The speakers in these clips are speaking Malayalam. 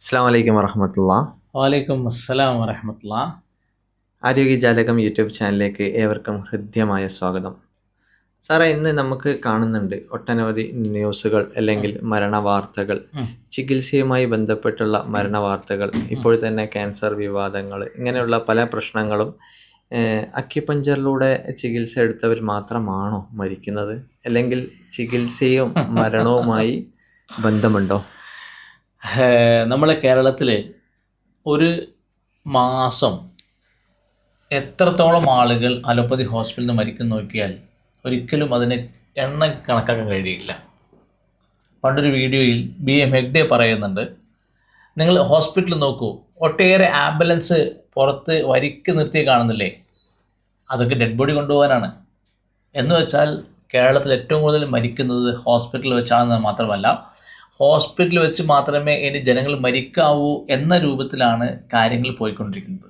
അസ്സാം വലൈക്കും വറഹമത്തുള്ള. വാലൈക്കും അസ്സലാം വറഹമത്തുള്ള. ആരോഗ്യജാലകം യൂട്യൂബ് ചാനലിലേക്ക് ഏവർക്കും ഹൃദ്യമായ സ്വാഗതം. സാറേ, ഇന്ന് നമുക്ക് കാണുന്നുണ്ട് ഒട്ടനവധി ന്യൂസുകൾ അല്ലെങ്കിൽ മരണവാർത്തകൾ, ചികിത്സയുമായി ബന്ധപ്പെട്ടുള്ള മരണവാർത്തകൾ, ഇപ്പോൾ തന്നെ ക്യാൻസർ വിവാദങ്ങൾ, ഇങ്ങനെയുള്ള പല പ്രശ്നങ്ങളും. അക്യുപഞ്ചറിലൂടെ ചികിത്സ എടുത്തവർ മാത്രമാണോ മരിക്കുന്നത്, അല്ലെങ്കിൽ ചികിത്സയും മരണവുമായി ബന്ധമുണ്ടോ? നമ്മളെ കേരളത്തിൽ ഒരു മാസം എത്രത്തോളം ആളുകൾ അലോപ്പതി ഹോസ്പിറ്റലിൽ നിന്ന് മരിക്കുന്നു നോക്കിയാൽ ഒരിക്കലും അതിന് എണ്ണം കണക്കാക്കാൻ കഴിയില്ല. പണ്ടൊരു വീഡിയോയിൽ BM ഹെഗ്ഡെ പറയുന്നുണ്ട്, നിങ്ങൾ ഹോസ്പിറ്റലിൽ നോക്കൂ, ഒട്ടേറെ ആംബുലൻസ് പുറത്ത് വരിക്ക് നിർത്തി കാണുന്നില്ലേ, അതൊക്കെ ഡെഡ് ബോഡി കൊണ്ടുപോകാനാണ്. എന്ന് വെച്ചാൽ കേരളത്തിൽ ഏറ്റവും കൂടുതൽ മരിക്കുന്നത് ഹോസ്പിറ്റലിൽ വെച്ചാണെന്ന് മാത്രമല്ല, ഹോസ്പിറ്റലിൽ വെച്ച് മാത്രമേ ഇനി ജനങ്ങൾ മരിക്കാവൂ എന്ന രൂപത്തിലാണ് കാര്യങ്ങൾ പോയിക്കൊണ്ടിരിക്കുന്നത്.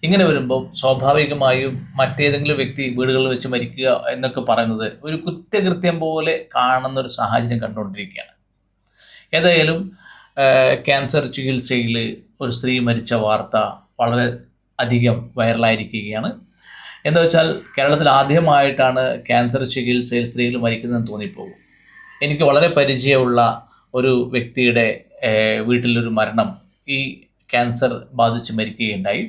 ഇങ്ങനെ വരുമ്പോൾ സ്വാഭാവികമായും മറ്റേതെങ്കിലും വ്യക്തി വീടുകളിൽ വെച്ച് മരിക്കുക എന്നൊക്കെ പറയുന്നത് ഒരു കുറ്റകൃത്യം പോലെ കാണുന്ന ഒരു സാഹചര്യം കണ്ടുകൊണ്ടിരിക്കുകയാണ്. ഏതായാലും ക്യാൻസർ ചികിത്സയിൽ ഒരു സ്ത്രീ മരിച്ച വാർത്ത വളരെ അധികം വൈറലായിരിക്കുകയാണ്. എന്താ വെച്ചാൽ കേരളത്തിൽ ആദ്യമായിട്ടാണ് ക്യാൻസർ ചികിത്സയിൽ സ്ത്രീകൾ മരിക്കുന്നതെന്ന് തോന്നിപ്പോകും. എനിക്ക് വളരെ പരിചയമുള്ള ഒരു വ്യക്തിയുടെ വീട്ടിലൊരു മരണം ഈ ക്യാൻസർ ബാധിച്ച് മരിക്കുകയുണ്ടായി.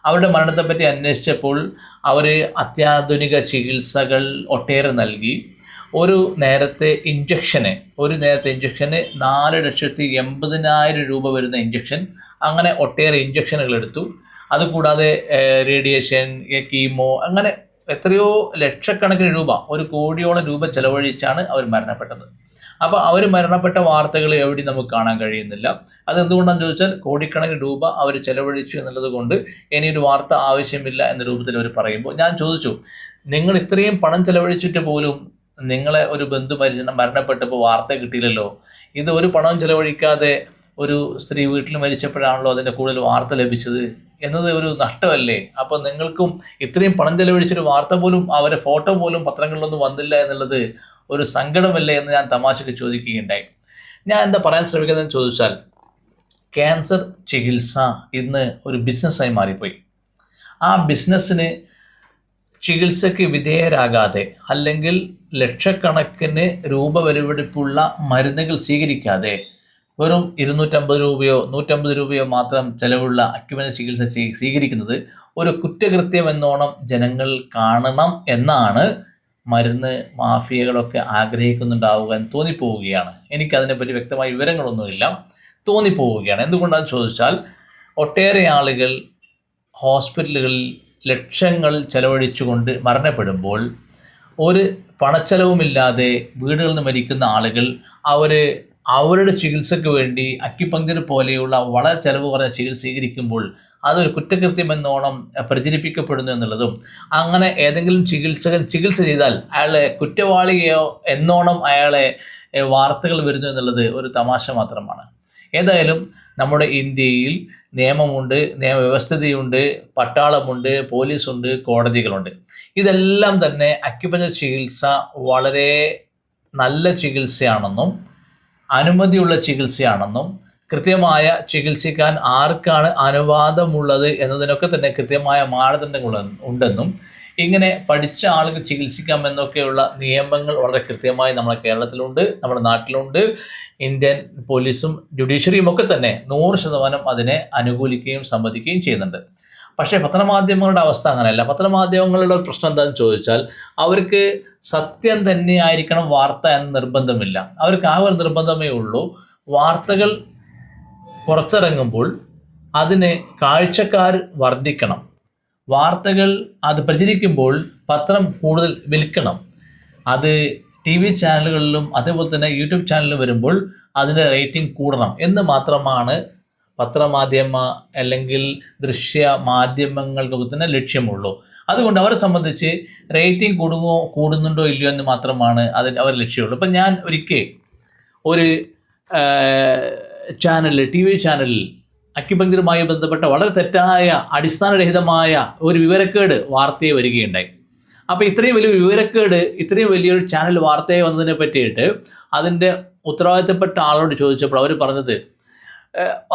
അവരുടെ മരണത്തെപ്പറ്റി അന്വേഷിച്ചപ്പോൾ അവർ അത്യാധുനിക ചികിത്സകൾ ഒട്ടേറെ നൽകി. ഒരു നേരത്തെ ഇഞ്ചക്ഷന് 4,80,000 രൂപ വരുന്ന ഇഞ്ചക്ഷൻ, അങ്ങനെ ഒട്ടേറെ ഇഞ്ചക്ഷനുകൾ എടുത്തു. അതുകൂടാതെ റേഡിയേഷൻ, കീമോ, അങ്ങനെ എത്രയോ ലക്ഷക്കണക്കിന് രൂപ, 1 കോടിയോളം രൂപ ചെലവഴിച്ചാണ് അവർ മരണപ്പെട്ടത്. അപ്പോൾ അവർ മരണപ്പെട്ട വാർത്തകൾ എവിടെയും നമുക്ക് കാണാൻ കഴിയുന്നില്ല. അതെന്തുകൊണ്ടാണെന്ന് ചോദിച്ചാൽ കോടിക്കണക്കിന് രൂപ അവർ ചെലവഴിച്ചു എന്നുള്ളത് കൊണ്ട് ഇനിയൊരു വാർത്ത ആവശ്യമില്ല എന്ന രൂപത്തിൽ അവർ പറയുമ്പോൾ ഞാൻ ചോദിച്ചു, നിങ്ങൾ ഇത്രയും പണം ചെലവഴിച്ചിട്ട് പോലും നിങ്ങളെ ഒരു ബന്ധു മരണപ്പെട്ടപ്പോൾ വാർത്ത കിട്ടിയില്ലല്ലോ. ഇത് ഒരു പണവും ചെലവഴിക്കാതെ ഒരു സ്ത്രീ വീട്ടിൽ മരിച്ചപ്പോഴാണല്ലോ അതിൻ്റെ കൂടുതൽ വാർത്ത ലഭിച്ചത് എന്നത് ഒരു നഷ്ടമല്ലേ? അപ്പോൾ നിങ്ങൾക്കും ഇത്രയും പണം ചെലവഴിച്ചൊരു വാർത്ത പോലും, അവരെ ഫോട്ടോ പോലും പത്രങ്ങളിലൊന്നും വന്നില്ല എന്നുള്ളത് ഒരു സങ്കടമല്ലേ എന്ന് ഞാൻ തമാശയ്ക്ക് ചോദിക്കുകയുണ്ടായി. ഞാൻ എന്താ പറയാൻ ശ്രമിക്കുന്നതെന്ന് ചോദിച്ചാൽ, ക്യാൻസർ ചികിത്സ ഇന്ന് ഒരു ബിസിനസ്സായി മാറിപ്പോയി. ആ ബിസിനസ്സിന് ചികിത്സയ്ക്ക് വിധേയരാകാതെ, അല്ലെങ്കിൽ ലക്ഷക്കണക്കിന് രൂപ വിലപിടിപ്പുള്ള മരുന്നുകൾ സ്വീകരിക്കാതെ വെറും 250 രൂപയോ 150 രൂപയോ മാത്രം ചെലവുള്ള അക്യുപഞ്ചർ ചികിത്സ സ്വീകരിക്കുന്നത് ഒരു കുറ്റകൃത്യം എന്നോണം ജനങ്ങൾ കാണണം എന്നാണ് മരുന്ന് മാഫിയകളൊക്കെ ആഗ്രഹിക്കുന്നുണ്ടാവുക എന്ന് തോന്നിപ്പോവുകയാണ്. എനിക്കതിനെപ്പറ്റി വ്യക്തമായ വിവരങ്ങളൊന്നുമില്ല, തോന്നിപ്പോവുകയാണ്. എന്തുകൊണ്ടാണെന്ന് ചോദിച്ചാൽ, ഒട്ടേറെ ആളുകൾ ഹോസ്പിറ്റലുകളിൽ ലക്ഷങ്ങൾ ചെലവഴിച്ചുകൊണ്ട് മരണപ്പെടുമ്പോൾ ഒരു പണച്ചെലവുമില്ലാതെ വീടുകളിൽ നിന്ന് മരിക്കുന്ന ആളുകൾ അവരുടെ ചികിത്സയ്ക്ക് വേണ്ടി അക്യുപങ്ക്ചർ പോലെയുള്ള വളരെ ചെലവ് കുറഞ്ഞ ചികിത്സ സ്വീകരിക്കുമ്പോൾ അതൊരു കുറ്റകൃത്യം എന്നോണം പ്രചരിപ്പിക്കപ്പെടുന്നു എന്നുള്ളതും, അങ്ങനെ ഏതെങ്കിലും ചികിത്സകൻ ചികിത്സ ചെയ്താൽ അയാളെ കുറ്റവാളിയോ എന്നോണം അയാളെ വാർത്തകൾ വരുന്നു എന്നുള്ളത് ഒരു തമാശ മാത്രമാണ്. ഏതായാലും നമ്മുടെ ഇന്ത്യയിൽ നിയമമുണ്ട്, നിയമവ്യവസ്ഥതയുണ്ട്, പട്ടാളമുണ്ട്, പോലീസുണ്ട്, കോടതികളുണ്ട്. ഇതെല്ലാം തന്നെ അക്യുപഞ്ചർ ചികിത്സ വളരെ നല്ല ചികിത്സയാണെന്നും അനുമതിയുള്ള ചികിത്സയാണെന്നും കൃത്യമായ ചികിത്സിക്കാൻ ആർക്കാണ് അനുവാദമുള്ളത് എന്നതിനൊക്കെ തന്നെ കൃത്യമായ മാനദണ്ഡങ്ങൾ ഉണ്ടെന്നും, ഇങ്ങനെ പഠിച്ച ആളുകൾ ചികിത്സിക്കാമെന്നൊക്കെയുള്ള നിയമങ്ങൾ വളരെ കൃത്യമായി നമ്മുടെ കേരളത്തിലുണ്ട്, നമ്മുടെ നാട്ടിലുണ്ട്. ഇന്ത്യൻ പോലീസും ജുഡീഷ്യറിയും ഒക്കെ തന്നെ 100% അതിനെ അനുകൂലിക്കുകയും സമ്മതിക്കുകയും ചെയ്യുന്നുണ്ട്. പക്ഷേ പത്രമാധ്യമങ്ങളുടെ അവസ്ഥ അങ്ങനെയല്ല. പത്രമാധ്യമങ്ങളുടെ പ്രശ്നം എന്താണെന്ന് ചോദിച്ചാൽ, അവർക്ക് സത്യം തന്നെ ആയിരിക്കണം വാർത്ത എന്ന നിർബന്ധമില്ല. അവർക്ക് ആ ഒരു നിർബന്ധമേ ഉള്ളൂ, വാർത്തകൾ പുറത്തിറങ്ങുമ്പോൾ അതിന് കാഴ്ചക്കാർ വർദ്ധിക്കണം, വാർത്തകൾ അത് പ്രചരിക്കുമ്പോൾ പത്രം കൂടുതൽ വിൽക്കണം, അത് TV ചാനലുകളിലും അതേപോലെ തന്നെ യൂട്യൂബ് ചാനലിലും വരുമ്പോൾ അതിൻ്റെ റേറ്റിംഗ് കൂടണം എന്ന് മാത്രമാണ് പത്രമാധ്യമ അല്ലെങ്കിൽ ദൃശ്യ മാധ്യമങ്ങൾക്കൊക്കെ തന്നെ ലക്ഷ്യമുള്ളൂ. അതുകൊണ്ട് അവരെ സംബന്ധിച്ച് റേറ്റിംഗ് കൂടുന്നുണ്ടോ ഇല്ലയോ എന്ന് മാത്രമാണ് അവർ ലക്ഷ്യമുള്ളൂ. ഇപ്പം ഞാൻ ഒരിക്കൽ ഒരു TV ചാനലിൽ അക്യുപങ്ക്ചറുമായി ബന്ധപ്പെട്ട വളരെ തെറ്റായ അടിസ്ഥാനരഹിതമായ ഒരു വിവരക്കേട് വാർത്തയെ വരികയുണ്ടായി. അപ്പോൾ ഇത്രയും വലിയ വിവരക്കേട്, ഇത്രയും വലിയൊരു ചാനൽ വാർത്തയെ വന്നതിനെ പറ്റിയിട്ട് അതിൻ്റെ ഉത്തരവാദിത്തപ്പെട്ട ആളോട് ചോദിച്ചപ്പോൾ അവർ പറഞ്ഞത്,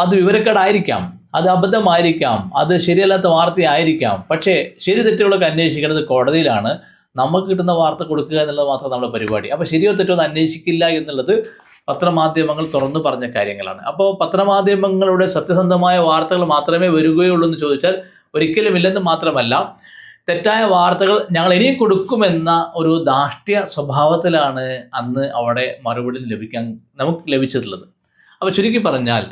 അത് വിവരക്കേടായിരിക്കാം, അത് അബദ്ധമായിരിക്കാം, അത് ശരിയല്ലാത്ത വാർത്തയായിരിക്കാം. പക്ഷേ ശരി തെറ്റുകളൊക്കെ അന്വേഷിക്കേണ്ടത് കോടതിയിലാണ്. നമുക്ക് കിട്ടുന്ന വാർത്ത കൊടുക്കുക എന്നുള്ളത് മാത്രം നമ്മുടെ പരിപാടി. അപ്പോൾ ശരിയോ തെറ്റോ ഒന്ന് അന്വേഷിക്കില്ല എന്നുള്ളത് പത്രമാധ്യമങ്ങൾ തുറന്നു പറഞ്ഞ കാര്യങ്ങളാണ്. അപ്പോൾ പത്രമാധ്യമങ്ങളുടെ സത്യസന്ധമായ വാർത്തകൾ മാത്രമേ വരികയുള്ളൂ എന്ന് ചോദിച്ചാൽ ഒരിക്കലും ഇല്ലെന്ന് മാത്രമല്ല, തെറ്റായ വാർത്തകൾ ഞങ്ങൾ ഇനിയും കൊടുക്കുമെന്ന ഒരു ധാർഷ്ട്യ സ്വഭാവത്തിലാണ് അന്ന് അവിടെ മറുപടി നമുക്ക് ലഭിച്ചിട്ടുള്ളത്. അപ്പോൾ ചുരുക്കി പറഞ്ഞാൽ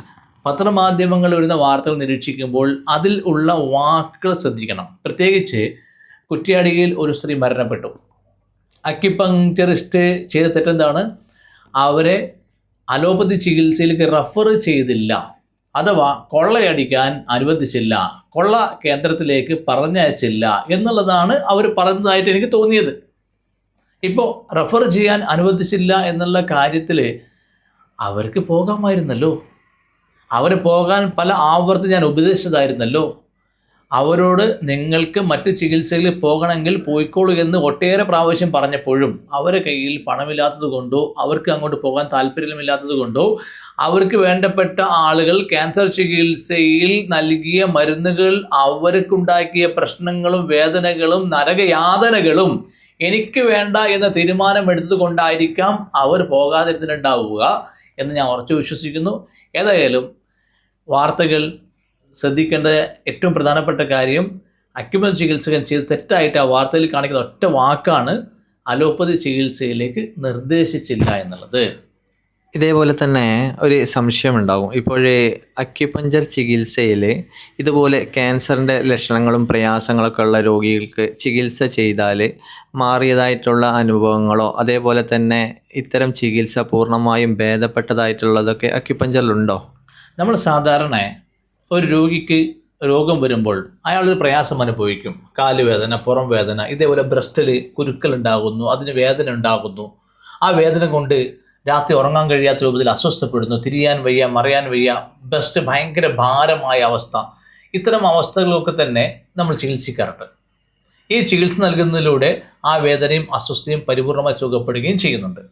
പത്രമാധ്യമങ്ങളിൽ വരുന്ന വാർത്തകൾ നിരീക്ഷിക്കുമ്പോൾ അതിൽ ഉള്ള വാക്കുകൾ ശ്രദ്ധിക്കണം. പ്രത്യേകിച്ച് കുറ്റ്യാടിയിൽ ഒരു സ്ത്രീ മരണപ്പെട്ടു. അക്യുപങ്ക്ചറിസ്റ്റ് ചെയ്ത തെറ്റെന്താണ്? അവരെ അലോപ്പതി ചികിത്സയിലേക്ക് റെഫർ ചെയ്തില്ല, അഥവാ കൊള്ളയടിക്കാൻ അനുവദിച്ചില്ല, കൊള്ള കേന്ദ്രത്തിലേക്ക് പറഞ്ഞയച്ചില്ല എന്നുള്ളതാണ് അവർ പറഞ്ഞതായിട്ട് എനിക്ക് തോന്നിയത്. ഇപ്പോൾ റെഫർ ചെയ്യാൻ അനുവദിച്ചില്ല എന്നുള്ള കാര്യത്തിൽ അവർക്ക് പോകാമായിരുന്നല്ലോ. അവർ പോകാൻ പല ആവർത്തി ഞാൻ ഉപദേശിച്ചതായിരുന്നല്ലോ. അവരോട് നിങ്ങൾക്ക് മറ്റ് ചികിത്സകളിൽ പോകണമെങ്കിൽ പോയിക്കോളൂ എന്ന് ഒട്ടേറെ പ്രാവശ്യം പറഞ്ഞപ്പോഴും അവരുടെ കയ്യിൽ പണമില്ലാത്തത് കൊണ്ടോ അവർക്ക് അങ്ങോട്ട് പോകാൻ താല്പര്യമില്ലാത്തത് കൊണ്ടോ അവർക്ക് വേണ്ടപ്പെട്ട ആളുകൾ ക്യാൻസർ ചികിത്സയിൽ നൽകിയ മരുന്നുകൾ അവർക്കുണ്ടാക്കിയ പ്രശ്നങ്ങളും വേദനകളും നരകയാതനകളും എനിക്ക് വേണ്ട എന്ന തീരുമാനമെടുത്തത് കൊണ്ടായിരിക്കാം അവർ പോകാതിരുന്നിട്ടുണ്ടാവുക എന്ന് ഞാൻ ഉറച്ചു വിശ്വസിക്കുന്നു. ഏതായാലും വാർത്തകൾ ശ്രദ്ധിക്കേണ്ട ഏറ്റവും പ്രധാനപ്പെട്ട കാര്യം, അക്യുപഞ്ചർ ചികിത്സകൻ ചെയ്ത് തെറ്റായിട്ട് ആ വാർത്തയിൽ കാണിക്കുന്ന ഒറ്റ വാക്കാണ് അലോപ്പതി ചികിത്സയിലേക്ക് നിർദ്ദേശിച്ചില്ല എന്നുള്ളത്. ഇതേപോലെ തന്നെ ഒരു സംശയമുണ്ടാകും. ഇപ്പോഴേ അക്യുപഞ്ചർ ചികിത്സയിൽ ഇതുപോലെ ക്യാൻസറിൻ്റെ ലക്ഷണങ്ങളും പ്രയാസങ്ങളൊക്കെ ഉള്ള രോഗികൾക്ക് ചികിത്സ ചെയ്താൽ മാറിയതായിട്ടുള്ള അനുഭവങ്ങളോ അതേപോലെ തന്നെ ഇത്തരം ചികിത്സ പൂർണ്ണമായും ഭേദപ്പെട്ടതായിട്ടുള്ളതൊക്കെ അക്യുപഞ്ചറിലുണ്ടോ? നമ്മൾ സാധാരണ ഒരു രോഗിക്ക് രോഗം വരുമ്പോൾ അയാളൊരു പ്രയാസം അനുഭവിക്കും. കാലുവേദന, പുറം വേദന, ഇതേപോലെ ബ്രസ്റ്റിൽ കുരുക്കൾ ഉണ്ടാകുന്നു, അതിന് വേദന ഉണ്ടാകുന്നു. ആ വേദന കൊണ്ട് രാത്രി ഉറങ്ങാൻ കഴിയാത്ത രൂപത്തിൽ അസ്വസ്ഥപ്പെടുന്നു, തിരിയാൻ വയ്യ, മറിയാൻ വയ്യ, ബ്രസ്റ്റ് ഭയങ്കര ഭാരമായ അവസ്ഥ. ഇത്തരം അവസ്ഥകളൊക്കെ തന്നെ നമ്മൾ ചികിത്സിക്കാറുണ്ട്. ഈ ചികിത്സ നൽകുന്നതിലൂടെ ആ വേദനയും അസ്വസ്ഥയും പരിപൂർണമായി സുഖപ്പെടുകയും ചെയ്യുന്നുണ്ട്.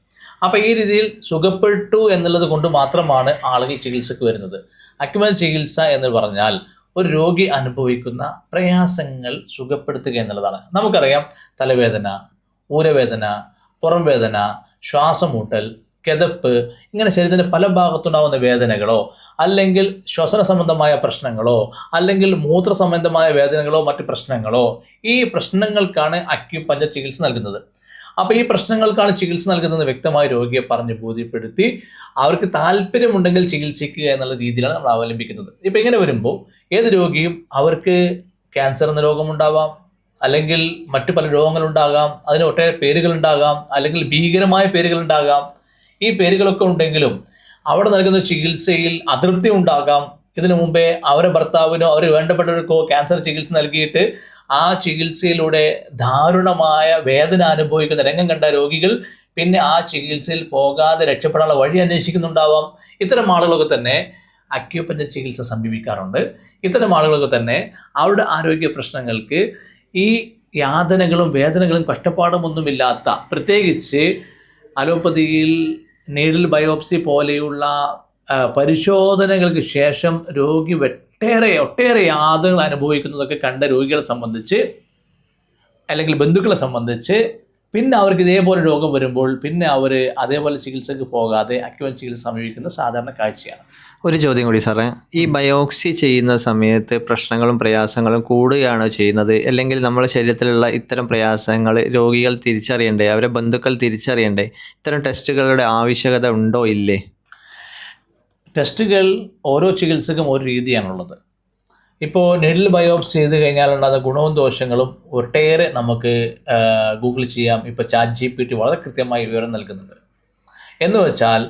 അപ്പോൾ ഈ രീതിയിൽ സുഖപ്പെട്ടു എന്നുള്ളത് കൊണ്ട് മാത്രമാണ് ആളുകൾ ചികിത്സക്ക് വരുന്നത്. അക്യുപഞ്ചർ ചികിത്സ എന്ന് പറഞ്ഞാൽ ഒരു രോഗി അനുഭവിക്കുന്ന പ്രയാസങ്ങൾ സുഖപ്പെടുത്തുക എന്നുള്ളതാണ്. നമുക്കറിയാം, തലവേദന, ഊരവേദന, പുറം വേദന, ശ്വാസമുട്ടൽ, കിതപ്പ്, ഇങ്ങനെ ശരീരത്തിൻ്റെ പല ഭാഗത്തുണ്ടാകുന്ന വേദനകളോ അല്ലെങ്കിൽ ശ്വസന സംബന്ധമായ പ്രശ്നങ്ങളോ അല്ലെങ്കിൽ മൂത്ര സംബന്ധമായ വേദനകളോ മറ്റ് പ്രശ്നങ്ങളോ, ഈ പ്രശ്നങ്ങൾക്കാണ് അക്യുപഞ്ചർ ചികിത്സ നൽകുന്നത്. അപ്പോൾ ഈ പ്രശ്നങ്ങൾക്കാണ് ചികിത്സ നൽകുന്നത് വ്യക്തമായി രോഗിയെ പറഞ്ഞ് ബോധ്യപ്പെടുത്തി അവർക്ക് താല്പര്യമുണ്ടെങ്കിൽ ചികിത്സിക്കുക എന്നുള്ള രീതിയിലാണ് നമ്മൾ അവലംബിക്കുന്നത്. ഇപ്പോൾ ഇങ്ങനെ വരുമ്പോൾ ഏത് രോഗിയും അവർക്ക് ക്യാൻസർ എന്ന രോഗമുണ്ടാവാം, അല്ലെങ്കിൽ മറ്റു പല രോഗങ്ങളുണ്ടാകാം, അതിന് ഒട്ടേറെ പേരുകളുണ്ടാകാം, അല്ലെങ്കിൽ ഭീകരമായ പേരുകളുണ്ടാകാം. ഈ പേരുകളൊക്കെ ഉണ്ടെങ്കിലും അവിടെ നൽകുന്ന ചികിത്സയിൽ അതൃപ്തി ഉണ്ടാകാം. ഇതിനു മുമ്പേ അവരുടെ ഭർത്താവിനോ അവർ വേണ്ടപ്പെട്ടവർക്കോ ക്യാൻസർ ചികിത്സ നൽകിയിട്ട് ആ ചികിത്സയിലൂടെ ദാരുണമായ വേദന അനുഭവിക്കുന്ന രംഗം കണ്ട രോഗികൾ പിന്നെ ആ ചികിത്സയിൽ പോകാതെ രക്ഷപ്പെടാനുള്ള വഴി അന്വേഷിക്കുന്നുണ്ടാവാം. ഇത്തരം ആളുകളൊക്കെ തന്നെ അക്യുപഞ്ചർ ചികിത്സ സമീപിക്കാറുണ്ട്. ഇത്തരം ആളുകളൊക്കെ തന്നെ അവരുടെ ആരോഗ്യ പ്രശ്നങ്ങൾക്ക് ഈ യാതനകളും വേദനകളും കഷ്ടപ്പാടുമൊന്നുമില്ലാത്ത, പ്രത്യേകിച്ച് അലോപ്പതിയിൽ നീഡിൽ ബയോപ്സി പോലെയുള്ള പരിശോധനകൾക്ക് ശേഷം രോഗി ഒട്ടേറെ യാതനകൾ അനുഭവിക്കുന്നതൊക്കെ കണ്ട രോഗികളെ സംബന്ധിച്ച് അല്ലെങ്കിൽ ബന്ധുക്കളെ സംബന്ധിച്ച് പിന്നെ അവർക്ക് ഇതേപോലെ രോഗം വരുമ്പോൾ പിന്നെ അവർ അതേപോലെ ചികിത്സക്ക് പോകാതെ അക്യുപഞ്ചർ ചികിത്സ സമീപിക്കുന്ന സാധാരണ കാഴ്ചയാണ്. ഒരു ചോദ്യം കൂടി സാറേ, ഈ ബയോപ്സി ചെയ്യുന്ന സമയത്ത് പ്രശ്നങ്ങളും പ്രയാസങ്ങളും കൂടുകയാണോ ചെയ്യുന്നത്, അല്ലെങ്കിൽ നമ്മുടെ ശരീരത്തിലുള്ള ഇത്തരം പ്രയാസങ്ങൾ രോഗികൾ തിരിച്ചറിയണ്ടേ, അവരെ ബന്ധുക്കൾ തിരിച്ചറിയണ്ടേ? ഇത്തരം ടെസ്റ്റുകളുടെ ആവശ്യകത ഉണ്ടോ ഇല്ലേ? ടെസ്റ്റുകൾ ഓരോ ചികിത്സക്കും ഒരു രീതിയാണുള്ളത്. ഇപ്പോൾ നീഡിൽ ബയോപ്സി ചെയ്ത് കഴിഞ്ഞാൽ ഉണ്ടാകുന്ന ഗുണവും ദോഷങ്ങളും ഒട്ടേറെ നമുക്ക് ഗൂഗിൾ ചെയ്യാം. ഇപ്പോൾ ChatGPT വളരെ കൃത്യമായി വിവരം നൽകുന്നുണ്ട്. എന്ന് വെച്ചാൽ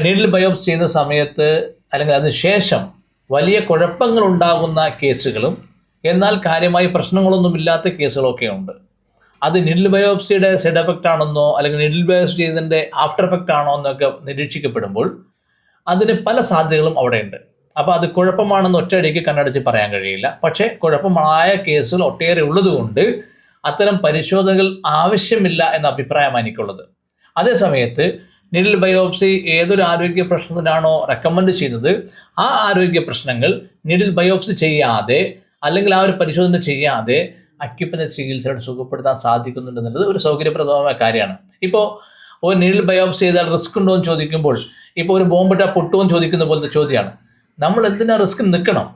നീഡിൽ ബയോപ്സി ചെയ്യുന്ന സമയത്ത് അല്ലെങ്കിൽ അതിനുശേഷം വലിയ കുഴപ്പങ്ങൾ ഉണ്ടാകുന്ന കേസുകളും എന്നാൽ കാര്യമായി പ്രശ്നങ്ങളൊന്നുമില്ലാത്ത കേസുകളൊക്കെ ഉണ്ട്. അത് നീഡിൽ ബയോപ്സിയുടെ സൈഡ് എഫക്റ്റ് ആണെന്നോ അല്ലെങ്കിൽ നീഡിൽ ബയോപ്സി ചെയ്തതിൻ്റെ ആഫ്റ്റർ എഫക്റ്റ് ആണോ എന്നൊക്കെ നിരീക്ഷിക്കപ്പെടുമ്പോൾ അതിന് പല സാധ്യതകളും അവിടെയുണ്ട്. അപ്പോൾ അത് കുഴപ്പമാണെന്ന് ഒറ്റയടിക്ക് കണ്ണടച്ച് പറയാൻ കഴിയില്ല. പക്ഷേ കുഴപ്പമായ കേസുകൾ ഒട്ടേറെ ഉള്ളതുകൊണ്ട് അത്തരം പരിശോധനകൾ ആവശ്യമില്ല എന്ന അഭിപ്രായമാണ് എനിക്കുള്ളത്. അതേസമയത്ത് നീഡിൽ ബയോപ്സി ഏതൊരു ആരോഗ്യ പ്രശ്നത്തിനാണോ റെക്കമെൻഡ് ചെയ്യുന്നത് ആ ആരോഗ്യ പ്രശ്നങ്ങൾ നീഡിൽ ബയോപ്സി ചെയ്യാതെ അല്ലെങ്കിൽ ആ ഒരു പരിശോധന ചെയ്യാതെ അക്യുപഞ്ചർ ചികിത്സയോടെ സുഖപ്പെടുത്താൻ സാധിക്കുന്നുണ്ടെന്നുള്ളത് ഒരു സൗകര്യപ്രദമായ കാര്യമാണ്. ഇപ്പോൾ ഒരു നീഡിൽ ബയോപ്സി ചെയ്താൽ റിസ്ക് ഉണ്ടോ എന്ന് ചോദിക്കുമ്പോൾ, ഇപ്പോൾ ഒരു ബോംബിട്ടാൽ പൊട്ടുമോ എന്ന് ചോദിക്കുന്ന പോലത്തെ ചോദ്യമാണ്. നമ്മൾ എന്തിനാ റിസ്ക് നിൽക്കണം?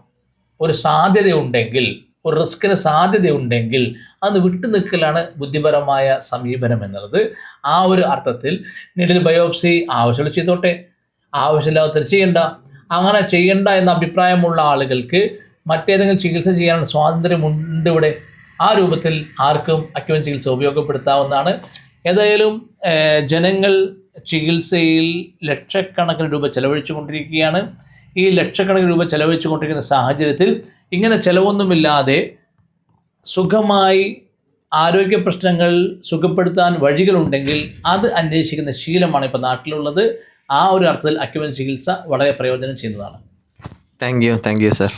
ഒരു സാധ്യതയുണ്ടെങ്കിൽ, ഒരു റിസ്കിന് സാധ്യതയുണ്ടെങ്കിൽ അത് വിട്ടു നിൽക്കലാണ് ബുദ്ധിപരമായ സമീപനം എന്നുള്ളത്. ആ ഒരു അർത്ഥത്തിൽ നീഡിൽ ബയോപ്സി ആവശ്യമുള്ള ചെയ്തോട്ടെ, ആവശ്യമില്ലാത്ത ചെയ്യണ്ട. അങ്ങനെ ചെയ്യണ്ട എന്ന അഭിപ്രായമുള്ള ആളുകൾക്ക് മറ്റേതെങ്കിലും ചികിത്സ ചെയ്യാനുള്ള സ്വാതന്ത്ര്യമുണ്ട് ഇവിടെ. ആ രൂപത്തിൽ ആർക്കും അക്യുപഞ്ചർ ചികിത്സ ഉപയോഗപ്പെടുത്താവുന്നതാണ്. ഏതായാലും ജനങ്ങൾ ചികിത്സയിൽ ലക്ഷക്കണക്കിന് രൂപ ചെലവഴിച്ചു കൊണ്ടിരിക്കുകയാണ്. ഈ ലക്ഷക്കണക്കിന് രൂപ ചെലവഴിച്ചു കൊണ്ടിരിക്കുന്ന സാഹചര്യത്തിൽ ഇങ്ങനെ ചെലവൊന്നുമില്ലാതെ സുഖമായി ആരോഗ്യ പ്രശ്നങ്ങൾ സുഖപ്പെടുത്താൻ വഴികളുണ്ടെങ്കിൽ അത് അന്വേഷിക്കുന്ന ശീലമാണ് ഇപ്പോൾ നാട്ടിലുള്ളത്. ആ ഒരു അർത്ഥത്തിൽ അക്യുപഞ്ചർ ചികിത്സ വളരെ പ്രയോജനം ചെയ്യുന്നതാണ്. Thank you sir.